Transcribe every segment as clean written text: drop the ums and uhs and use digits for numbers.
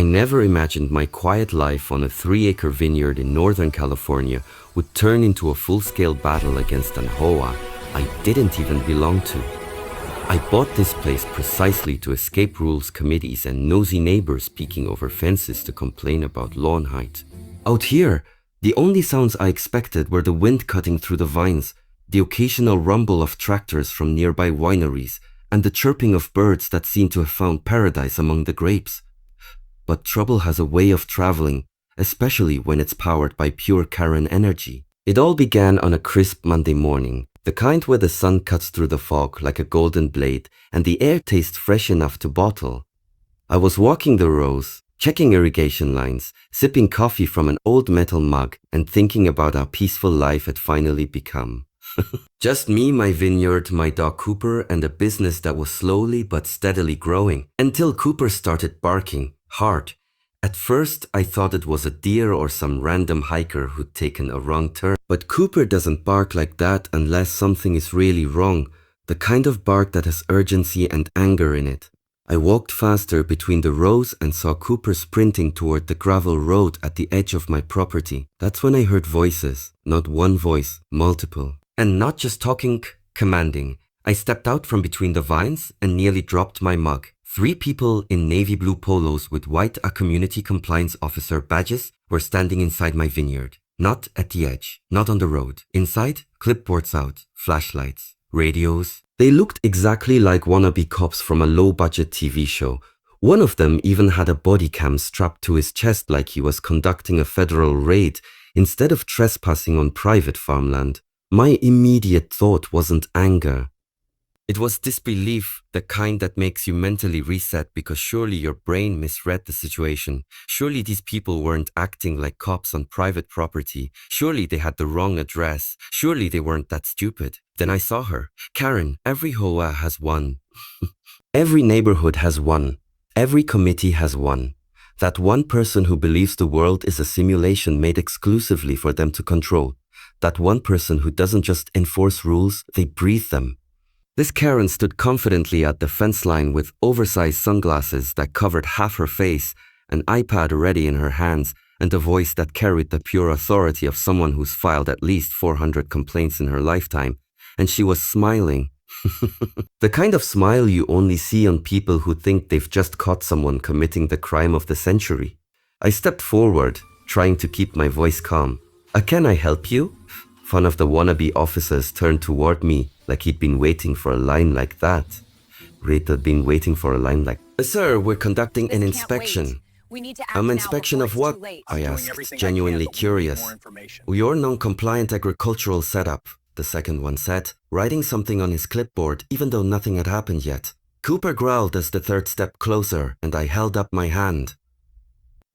I never imagined my quiet life on a 3-acre vineyard in Northern California would turn into a full-scale battle against an HOA I didn't even belong to. I bought this place precisely to escape rules committees and nosy neighbors peeking over fences to complain about lawn height. Out here, the only sounds I expected were the wind cutting through the vines, the occasional rumble of tractors from nearby wineries, and the chirping of birds that seemed to have found paradise among the grapes. But trouble has a way of traveling, especially when it's powered by pure Karen energy. It all began on a crisp Monday morning, the kind where the sun cuts through the fog like a golden blade and the air tastes fresh enough to bottle. I was walking the rows, checking irrigation lines, sipping coffee from an old metal mug, and thinking about how peaceful life had finally become. Just me, my vineyard, my dog Cooper, and a business that was slowly but steadily growing, until Cooper started barking, hard. At first, I thought it was a deer or some random hiker who'd taken a wrong turn. But Cooper doesn't bark like that unless something is really wrong, the kind of bark that has urgency and anger in it. I walked faster between the rows and saw Cooper sprinting toward the gravel road at the edge of my property. That's when I heard voices, not one voice, multiple. And not just talking, commanding. I stepped out from between the vines and nearly dropped my mug. 3 people in navy blue polos with white community compliance officer badges were standing inside my vineyard. Not at the edge, not on the road. Inside, clipboards out, flashlights, radios. They looked exactly like wannabe cops from a low-budget TV show. One of them even had a body cam strapped to his chest like he was conducting a federal raid instead of trespassing on private farmland. My immediate thought wasn't anger. It was disbelief, the kind that makes you mentally reset because surely your brain misread the situation. Surely these people weren't acting like cops on private property. Surely they had the wrong address. Surely they weren't that stupid. Then I saw her. Karen, every HOA has one. Every neighborhood has one. Every committee has one. That one person who believes the world is a simulation made exclusively for them to control. That one person who doesn't just enforce rules, they breathe them. This Karen stood confidently at the fence line with oversized sunglasses that covered half her face, an iPad ready in her hands, and a voice that carried the pure authority of someone who's filed at least 400 complaints in her lifetime. And she was smiling. The kind of smile you only see on people who think they've just caught someone committing the crime of the century. I stepped forward, trying to keep my voice calm. Can I help you? One of the wannabe officers turned toward me like he'd been waiting for a line like that. Rate had been waiting for a line like, Sir, we're conducting an inspection. Inspection of what? I asked, genuinely curious. Your non-compliant agricultural setup, the second one said, writing something on his clipboard even though nothing had happened yet. Cooper growled as the third stepped closer, and I held up my hand.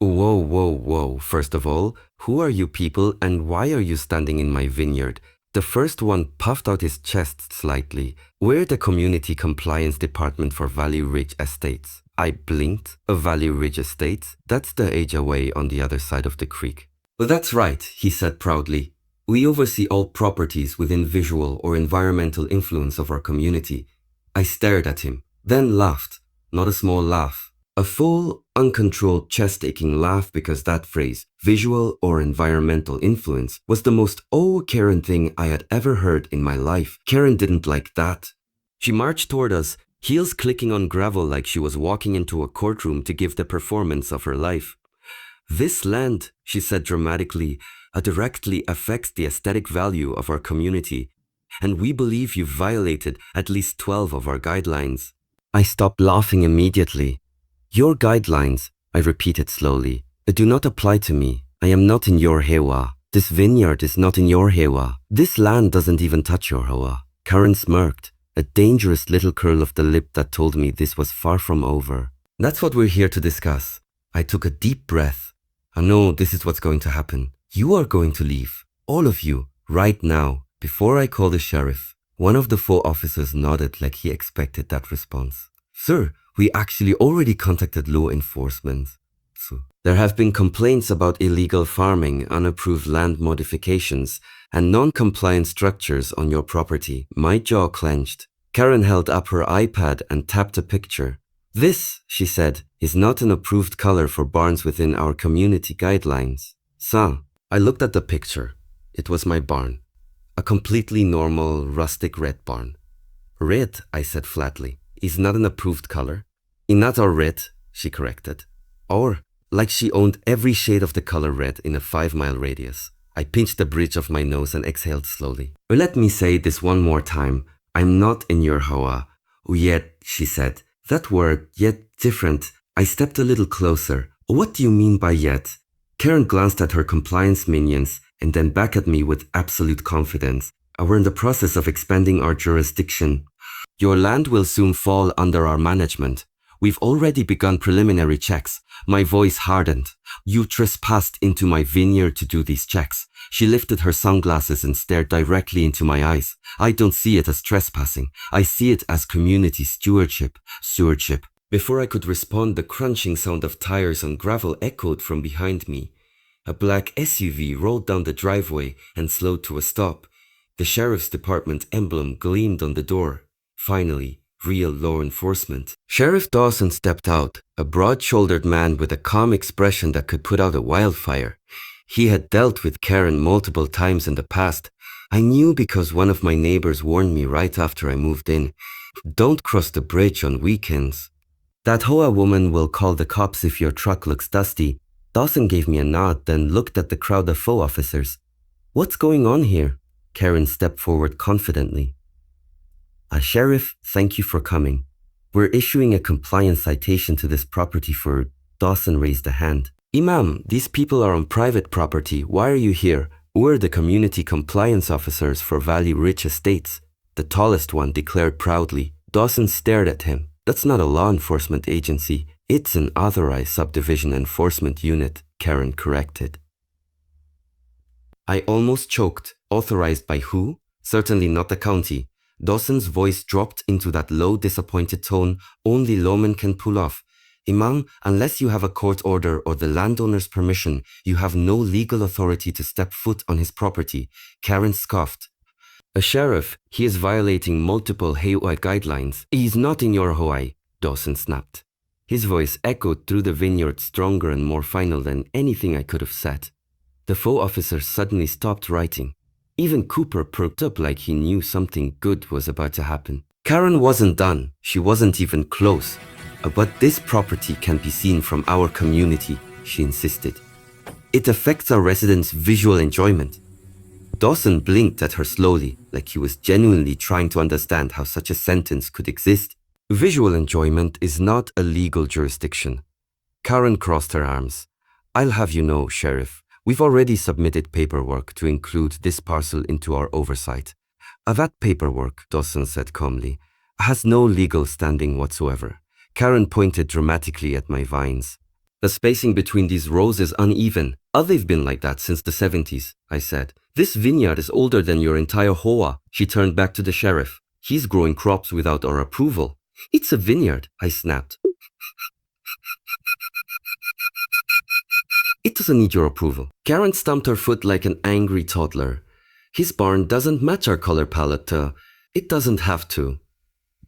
Whoa. First of all, who are you people and why are you standing in my vineyard? The first one puffed out his chest slightly. We're the Community Compliance Department for Value Ridge Estates. I blinked. A Value Ridge Estates? That's the HOA on the other side of the creek. Well, that's right, he said proudly. We oversee all properties within visual or environmental influence of our community. I stared at him, then laughed. Not a small laugh. A full, uncontrolled, chest-aching laugh because that phrase, visual or environmental influence, was the most Karen thing I had ever heard in my life. Karen didn't like that. She marched toward us, heels clicking on gravel like she was walking into a courtroom to give the performance of her life. This land, she said dramatically, directly affects the aesthetic value of our community, and we believe you've violated at least 12 of our guidelines. I stopped laughing immediately. Your guidelines, I repeated slowly, do not apply to me. I am not in your HOA. This vineyard is not in your HOA. This land doesn't even touch your HOA. Karen smirked, a dangerous little curl of the lip that told me this was far from over. That's what we're here to discuss. I took a deep breath. I know this is what's going to happen. You are going to leave. All of you, right now, before I call the sheriff. One of the 4 officers nodded like he expected that response. Sir, we actually already contacted law enforcement. So, there have been complaints about illegal farming, unapproved land modifications, and non-compliant structures on your property. My jaw clenched. Karen held up her iPad and tapped a picture. This, she said, is not an approved color for barns within our community guidelines. So, I looked at the picture. It was my barn. A completely normal, rustic red barn. Red, I said flatly, is not an approved color. Not our red, she corrected. Or, like she owned every shade of the color red in a 5-mile radius. I pinched the bridge of my nose and exhaled slowly. Let me say this one more time. I'm not in your HOA. Yet, she said. That word, yet different. I stepped a little closer. What do you mean by yet? Karen glanced at her compliance minions and then back at me with absolute confidence. We're in the process of expanding our jurisdiction. Your land will soon fall under our management. We've already begun preliminary checks. My voice hardened. You trespassed into my vineyard to do these checks. She lifted her sunglasses and stared directly into my eyes. I don't see it as trespassing. I see it as community stewardship. Before I could respond, the crunching sound of tires on gravel echoed from behind me. A black SUV rolled down the driveway and slowed to a stop. The sheriff's department emblem gleamed on the door. Finally, real law enforcement. Sheriff Dawson stepped out, a broad-shouldered man with a calm expression that could put out a wildfire. He had dealt with Karen multiple times in the past. I knew because one of my neighbors warned me right after I moved in. Don't cross the bridge on weekends. That HOA woman will call the cops if your truck looks dusty. Dawson gave me a nod, then looked at the crowd of FO officers. What's going on here? Karen stepped forward confidently. Sheriff, thank you for coming. We're issuing a compliance citation to this property for... Dawson raised a hand. Imam, these people are on private property. Why are you here? We're the community compliance officers for Valley Ridge Estates. The tallest one declared proudly. Dawson stared at him. That's not a law enforcement agency. It's an authorized subdivision enforcement unit, Karen corrected. I almost choked. Authorized by who? Certainly not the county. Dawson's voice dropped into that low, disappointed tone only lawmen can pull off. Imam, unless you have a court order or the landowner's permission, you have no legal authority to step foot on his property. Karen scoffed. A sheriff, he is violating multiple HOA guidelines. He's not in your HOA, Dawson snapped. His voice echoed through the vineyard stronger and more final than anything I could have said. The FO officer suddenly stopped writing. Even Cooper perked up like he knew something good was about to happen. Karen wasn't done. She wasn't even close. But this property can be seen from our community, she insisted. It affects our residents' visual enjoyment. Dawson blinked at her slowly, like he was genuinely trying to understand how such a sentence could exist. Visual enjoyment is not a legal jurisdiction. Karen crossed her arms. I'll have you know, Sheriff, we've already submitted paperwork to include this parcel into our oversight. That paperwork, Dawson said calmly, has no legal standing whatsoever. Karen pointed dramatically at my vines. The spacing between these rows is uneven. They've been like that since the 70s, I said. This vineyard is older than your entire HOA. She turned back to the sheriff. He's growing crops without our approval. It's a vineyard, I snapped. It doesn't need your approval. Karen stamped her foot like an angry toddler. His barn doesn't match our color palette. It doesn't have to.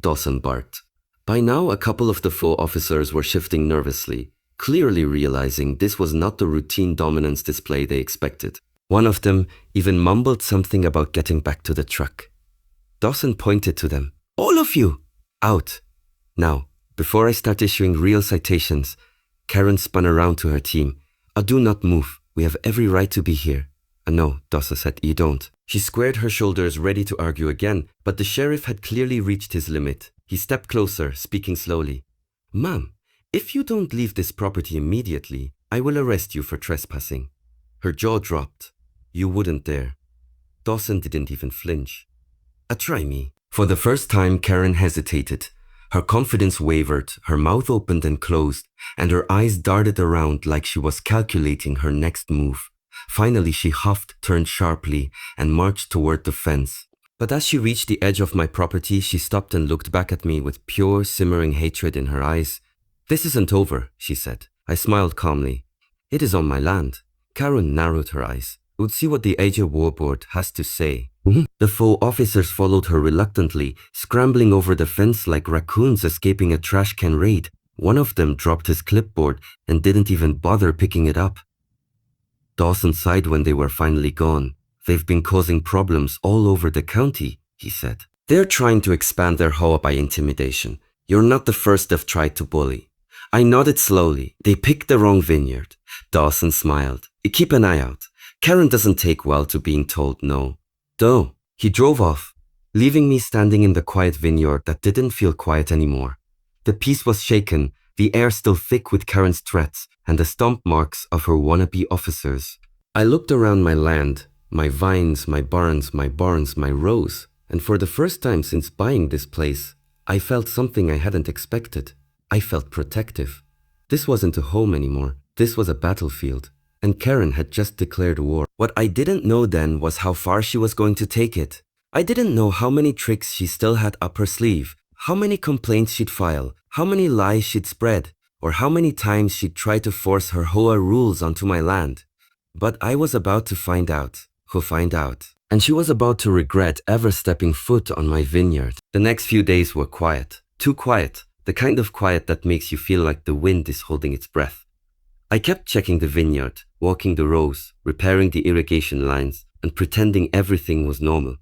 Dawson barked. By now, a couple of the FO officers were shifting nervously, clearly realizing this was not the routine dominance display they expected. One of them even mumbled something about getting back to the truck. Dawson pointed to them. All of you! Out! Now, before I start issuing real citations, Karen spun around to her team. Do not move. We have every right to be here. No, Dawson said, you don't. She squared her shoulders, ready to argue again, but the sheriff had clearly reached his limit. He stepped closer, speaking slowly. Ma'am, if you don't leave this property immediately, I will arrest you for trespassing. Her jaw dropped. You wouldn't dare. Dawson didn't even flinch. Try me. For the first time, Karen hesitated. Her confidence wavered, her mouth opened and closed, and her eyes darted around like she was calculating her next move. Finally, she huffed, turned sharply, and marched toward the fence. But as she reached the edge of my property, she stopped and looked back at me with pure, simmering hatred in her eyes. This isn't over, she said. I smiled calmly. It is on my land. Karen narrowed her eyes. We'll see what the HOA board has to say. The FO officers followed her reluctantly, scrambling over the fence like raccoons escaping a trash can raid. One of them dropped his clipboard and didn't even bother picking it up. Dawson sighed when they were finally gone. They've been causing problems all over the county, he said. They're trying to expand their HOA by intimidation. You're not the first they've tried to bully. I nodded slowly. They picked the wrong vineyard. Dawson smiled. Keep an eye out. Karen doesn't take well to being told no. Though, he drove off, leaving me standing in the quiet vineyard that didn't feel quiet anymore. The peace was shaken, the air still thick with Karen's threats and the stomp marks of her wannabe officers. I looked around my land, my vines, my barns, my rows, and for the first time since buying this place, I felt something I hadn't expected. I felt protective. This wasn't a home anymore. This was a battlefield. And Karen had just declared war. What I didn't know then was how far she was going to take it. I didn't know how many tricks she still had up her sleeve, how many complaints she'd file, how many lies she'd spread, or how many times she'd try to force her HOA rules onto my land. But I was about to find out who find out. And she was about to regret ever stepping foot on my vineyard. The next few days were quiet. Too quiet. The kind of quiet that makes you feel like the wind is holding its breath. I kept checking the vineyard, walking the rows, repairing the irrigation lines, and pretending everything was normal.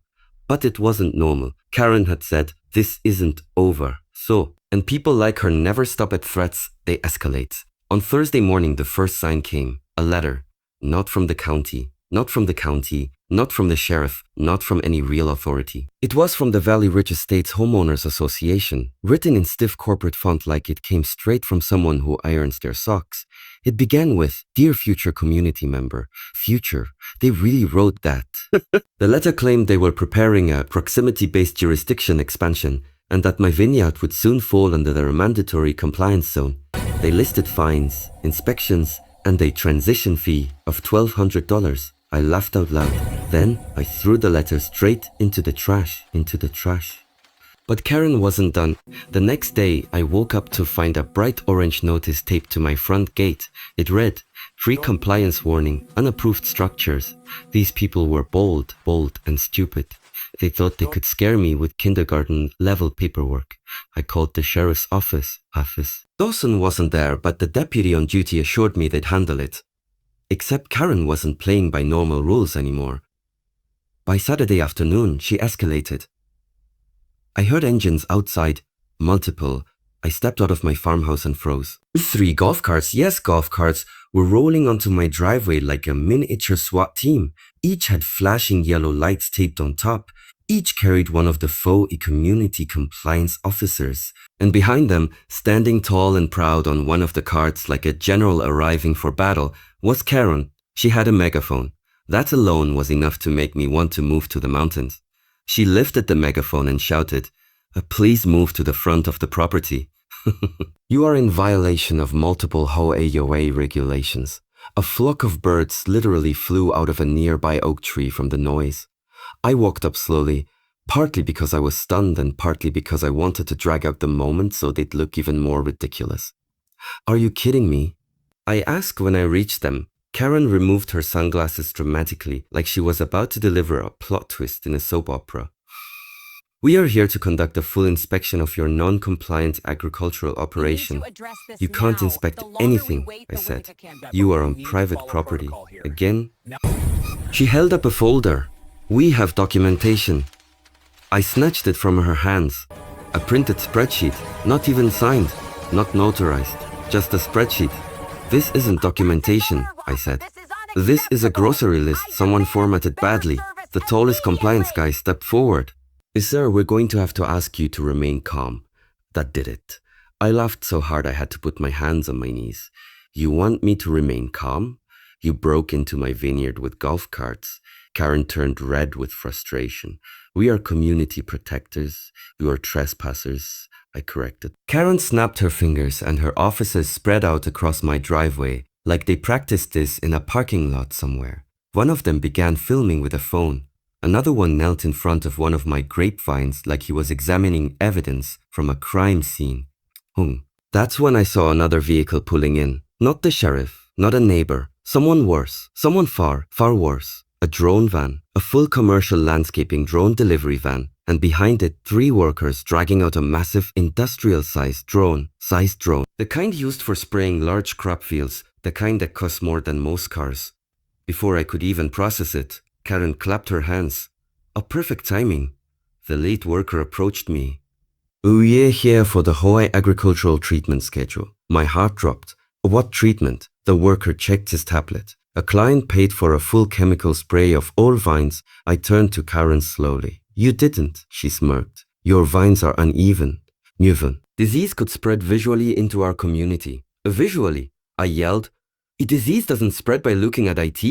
But it wasn't normal. Karen had said, this isn't over. So, and people like her never stop at threats, they escalate. On Thursday morning, the first sign came. A letter. Not from the county. Not from the county. Not from the sheriff. Not from any real authority. It was from the Valley Ridge Estates Homeowners Association, written in stiff corporate font like it came straight from someone who irons their socks. It began with, Dear future community member. Future. They really wrote that. The letter claimed they were preparing a proximity-based jurisdiction expansion and that my vineyard would soon fall under their mandatory compliance zone. They listed fines, inspections, and a transition fee of $1,200. I laughed out loud. Then I threw the letter straight into the trash. But Karen wasn't done. The next day, I woke up to find a bright orange notice taped to my front gate. It read, Pre-compliance warning, unapproved structures. These people were bold, and stupid. They thought they could scare me with kindergarten-level paperwork. I called the sheriff's office. Dawson wasn't there, but the deputy on duty assured me they'd handle it. Except Karen wasn't playing by normal rules anymore. By Saturday afternoon, she escalated. I heard engines outside, multiple. I stepped out of my farmhouse and froze. 3 golf carts, yes, golf carts, were rolling onto my driveway like a miniature SWAT team. Each had flashing yellow lights taped on top. Each carried one of the faux community compliance officers. And behind them, standing tall and proud on one of the carts like a general arriving for battle, was Karen. She had a megaphone. That alone was enough to make me want to move to the mountains. She lifted the megaphone and shouted, Please move to the front of the property. You are in violation of multiple HOA regulations. A flock of birds literally flew out of a nearby oak tree from the noise. I walked up slowly, partly because I was stunned and partly because I wanted to drag out the moment so they'd look even more ridiculous. Are you kidding me? I asked when I reached them. Karen removed her sunglasses dramatically, like she was about to deliver a plot twist in a soap opera. We are here to conduct a full inspection of your non-compliant agricultural operation. You can't inspect anything, I said. You are on private property. Again? She held up a folder. We have documentation. I snatched it from her hands. A printed spreadsheet, not even signed, not notarized, just a spreadsheet. This isn't documentation, I said. This is a grocery list someone formatted badly. The tallest compliance guy stepped forward. Sir, we're going to have to ask you to remain calm. That did it. I laughed so hard I had to put my hands on my knees. You want me to remain calm? You broke into my vineyard with golf carts. Karen turned red with frustration. We are community protectors. You are trespassers, I corrected. Karen snapped her fingers and her officers spread out across my driveway like they practiced this in a parking lot somewhere. One of them began filming with a phone. Another one knelt in front of one of my grapevines like he was examining evidence from a crime scene. That's when I saw another vehicle pulling in. Not the sheriff, not a neighbor. Someone worse. Someone far, far worse. a drone van, a full commercial landscaping drone delivery van, and behind it 3 workers dragging out a massive industrial-sized drone. The kind used for spraying large crop fields, the kind that costs more than most cars. Before I could even process it, Karen clapped her hands. A perfect timing. The late worker approached me. We're here for the HOA agricultural treatment schedule. My heart dropped. What treatment? The worker checked his tablet. A client paid for a full chemical spray of all vines. I turned to Karen slowly. You didn't, she smirked. Your vines are uneven. Disease could spread visually into our community. Visually, I yelled. Disease doesn't spread by looking at IT.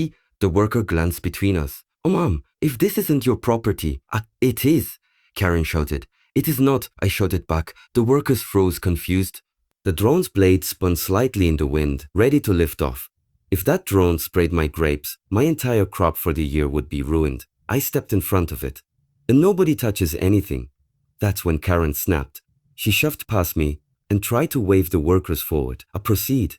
The worker glanced between us. Oh, Mom, if this isn't your property. It is, Karen shouted. It is not, I shouted back. The workers froze, confused. The drone's blade spun slightly in the wind, ready to lift off. If that drone sprayed my grapes, my entire crop for the year would be ruined. I stepped in front of it. And nobody touches anything. That's when Karen snapped. She shoved past me and tried to wave the workers forward. Proceed.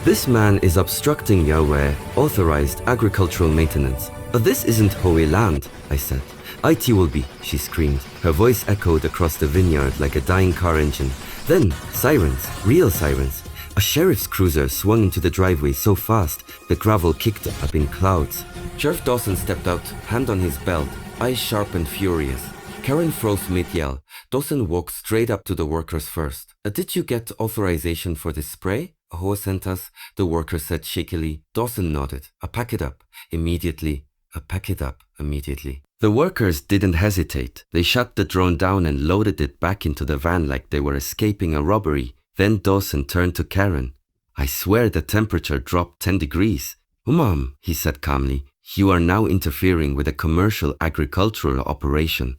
This man is obstructing HOA authorized agricultural maintenance. But this isn't HOA land, I said. IT will be, she screamed. Her voice echoed across the vineyard like a dying car engine. Then, sirens, real sirens. A sheriff's cruiser swung into the driveway so fast, the gravel kicked up in clouds. Sheriff Dawson stepped out, hand on his belt, eyes sharp and furious. Karen froze mid-yell. Dawson walked straight up to the workers first. Did you get authorization for this spray? HOA sent us, the worker said shakily. Dawson nodded. Pack it up. Immediately. Pack it up. Immediately. The workers didn't hesitate. They shut the drone down and loaded it back into the van like they were escaping a robbery. Then Dawson turned to Karen. I swear the temperature dropped 10 degrees. Mom, he said calmly, you are now interfering with a commercial agricultural operation.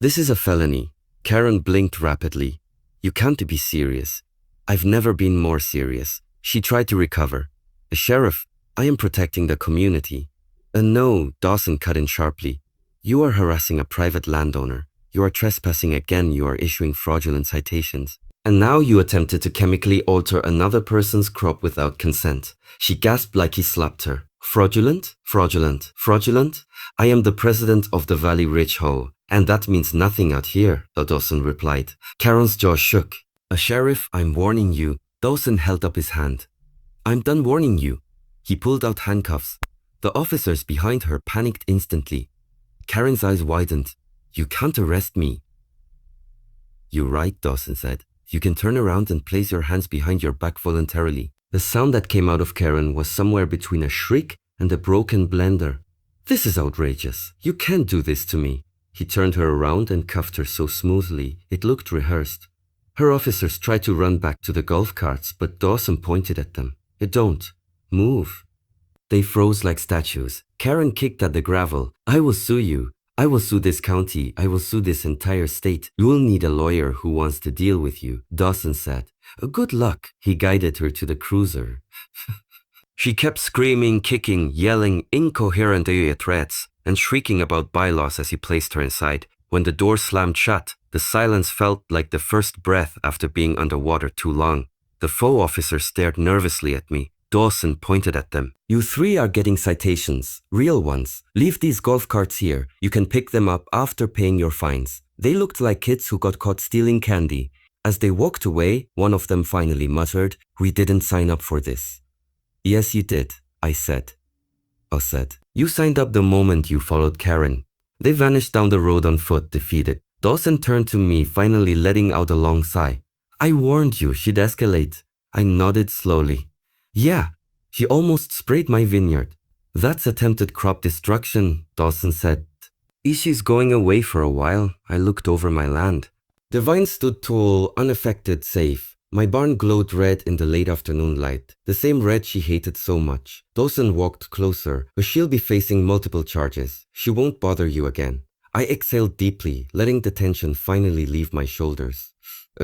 This is a felony. Karen blinked rapidly. You can't be serious. I've never been more serious. She tried to recover. Sheriff, I am protecting the community. No, Dawson cut in sharply. You are harassing a private landowner. You are trespassing again. You are issuing fraudulent citations. And now you attempted to chemically alter another person's crop without consent. She gasped like he slapped her. Fraudulent? Fraudulent? Fraudulent? I am the president of the Valley Ridge HOA, and that means nothing out here, Dawson replied. Karen's jaw shook. Sheriff, I'm warning you. Dawson held up his hand. I'm done warning you. He pulled out handcuffs. The officers behind her panicked instantly. Karen's eyes widened. You can't arrest me. You're right, Dawson said. You can turn around and place your hands behind your back voluntarily. The sound that came out of Karen was somewhere between a shriek and a broken blender. This is outrageous. You can't do this to me. He turned her around and cuffed her so smoothly, it looked rehearsed. Her officers tried to run back to the golf carts, but Dawson pointed at them. Don't. Move. They froze like statues. Karen kicked at the gravel. I will sue you. I will sue this county. I will sue this entire state. You will need a lawyer who wants to deal with you, Dawson said. Good luck. He guided her to the cruiser. She kept screaming, kicking, yelling incoherent threats, and shrieking about bylaws as he placed her inside. When the door slammed shut, the silence felt like the first breath after being underwater too long. The faux officer stared nervously at me. Dawson pointed at them. You 3 are getting citations, real ones. Leave these golf carts here. You can pick them up after paying your fines. They looked like kids who got caught stealing candy. As they walked away, one of them finally muttered, We didn't sign up for this. Yes, you did, I said. You signed up the moment you followed Karen. They vanished down the road on foot, defeated. Dawson turned to me, finally letting out a long sigh. I warned you she'd escalate. I nodded slowly. Yeah, she almost sprayed my vineyard. That's attempted crop destruction, Dawson said. She's going away for a while. I looked over my land. The vines stood tall, unaffected, safe. My barn glowed red in the late afternoon light, the same red she hated so much. Dawson walked closer, but she'll be facing multiple charges. She won't bother you again. I exhaled deeply, letting the tension finally leave my shoulders.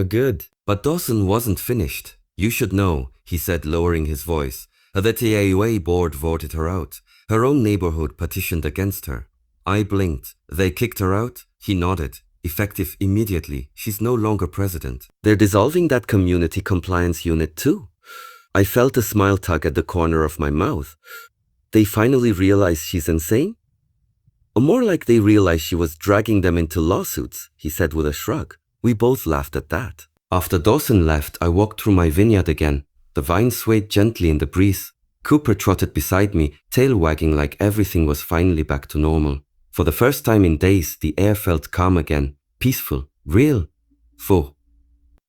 Good. But Dawson wasn't finished. You should know, he said, lowering his voice, that the HOA board voted her out. Her own neighborhood petitioned against her. I blinked. They kicked her out? He nodded. Effective immediately. She's no longer president. They're dissolving that community compliance unit too. I felt a smile tug at the corner of my mouth. They finally realized she's insane? Or more like they realized she was dragging them into lawsuits, he said with a shrug. We both laughed at that. After Dawson left, I walked through my vineyard again. The vines swayed gently in the breeze. Cooper trotted beside me, tail wagging like everything was finally back to normal. For the first time in days, the air felt calm again, peaceful, real, full.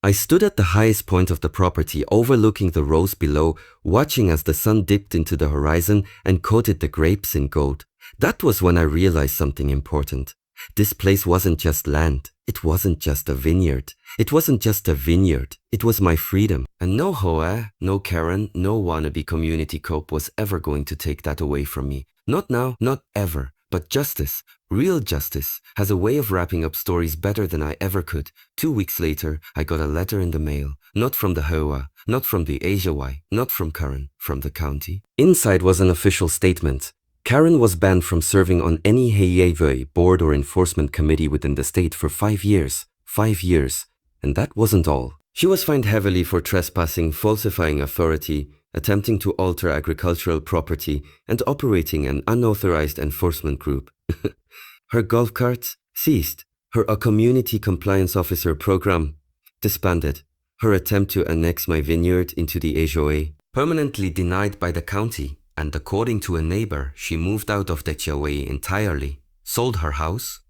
I stood at the highest point of the property, overlooking the rows below, watching as the sun dipped into the horizon and coated the grapes in gold. That was when I realized something important. This place wasn't just land. It wasn't just a vineyard. It wasn't just a vineyard. It was my freedom. And no HOA, no Karen, no wannabe community cope was ever going to take that away from me. Not now, not ever. But justice, real justice, has a way of wrapping up stories better than I ever could. 2 weeks later, I got a letter in the mail. Not from the HOA, not from the HOA, not from Karen, from the county. Inside was an official statement. Karen was banned from serving on any HOA board or enforcement committee within the state for 5 years. 5 years. And that wasn't all. She was fined heavily for trespassing, falsifying authority, attempting to alter agricultural property, and operating an unauthorized enforcement group. Her golf carts ceased. Her community compliance officer program disbanded. Her attempt to annex my vineyard into the HOA permanently denied by the county. And according to a neighbor, she moved out of the HOA entirely, sold her house,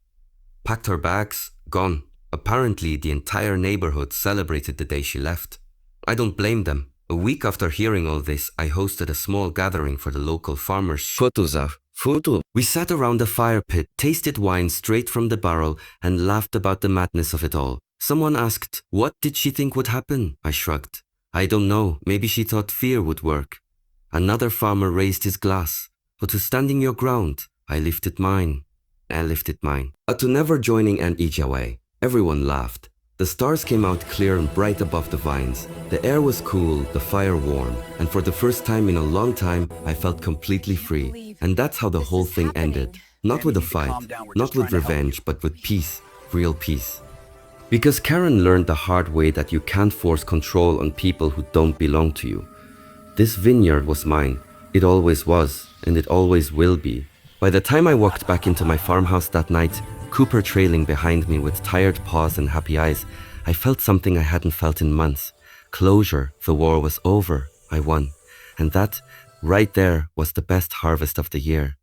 packed her bags, gone. Apparently, the entire neighborhood celebrated the day she left. I don't blame them. A week after hearing all this, I hosted a small gathering for the local farmers. We sat around the fire pit, tasted wine straight from the barrel, and laughed about the madness of it all. Someone asked, what did she think would happen? I shrugged. I don't know. Maybe she thought fear would work. Another farmer raised his glass. But to standing your ground, I lifted mine. But to never joining an HOA, everyone laughed. The stars came out clear and bright above the vines. The air was cool, the fire warm, and for the first time in a long time, I felt completely free. And that's how the whole thing ended. Not with a fight, not with revenge, but with peace, real peace. Because Karen learned the hard way that you can't force control on people who don't belong to you. This vineyard was mine. It always was, and it always will be. By the time I walked back into my farmhouse that night, Cooper trailing behind me with tired paws and happy eyes, I felt something I hadn't felt in months. Closure. The war was over. I won. And that, right there, was the best harvest of the year.